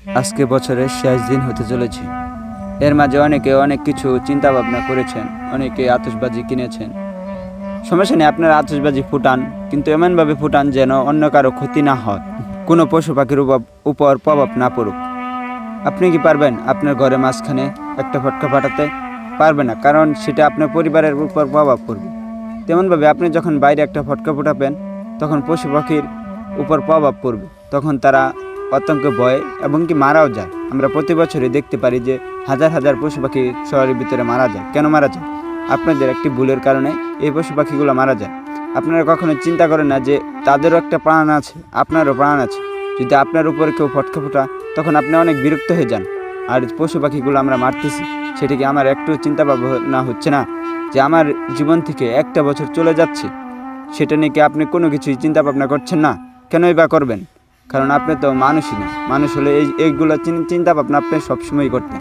আজকে বছরের শেষ দিন হতে চলেছে। এর মাঝে অনেকে অনেক কিছু চিন্তা ভাবনা করেছেন, অনেকে আতশবাজি কিনেছেন। সমস্যা নেই, আপনারা আতশবাজি ফুটান, কিন্তু এমনভাবে ফুটান যেন অন্য কারো ক্ষতি না হয়, কোনো পশু পাখির উপর প্রভাব না পড়ুক। আপনি কি পারবেন আপনার ঘরের মাঝখানে একটা ফটকা ফাটাতে? পারবে না, কারণ সেটা আপনার পরিবারের উপর প্রভাব পড়বে। তেমনভাবে আপনি যখন বাইরে একটা ফটকা ফুটাবেন, তখন পশু পাখির উপর প্রভাব পড়বে, তখন তারা আতঙ্কে ভয়ে এবং কি মারাও যায়। আমরা প্রতি বছরই দেখতে পারি যে হাজার হাজার পশু পাখি শহরের ভিতরে মারা যায়। কেন মারা যায়? আপনাদের একটি ভুলের কারণে এই পশু পাখিগুলো মারা যায়। আপনারা কখনো চিন্তা করেন না যে তাদেরও একটা প্রাণ আছে, আপনারও প্রাণ আছে। যদি আপনার উপরে কেউ ফটকা ফোটা, তখন আপনি অনেক বিরক্ত হয়ে যান। আর পশু পাখিগুলো আমরা মারতেছি, সেটা কি আমার একটু চিন্তা ভাবনা হচ্ছে না যে আমার জীবন থেকে একটা বছর চলে যাচ্ছে? সেটা নিয়ে কি আপনি কোনো কিছুই চিন্তা ভাবনা করছেন না? কেনই বা করবেন? কারণ আপনি তো মানুষই না। মানুষ হলে এইগুলো চিন্তা ভাবনা আপনি সবসময়ই করতেন।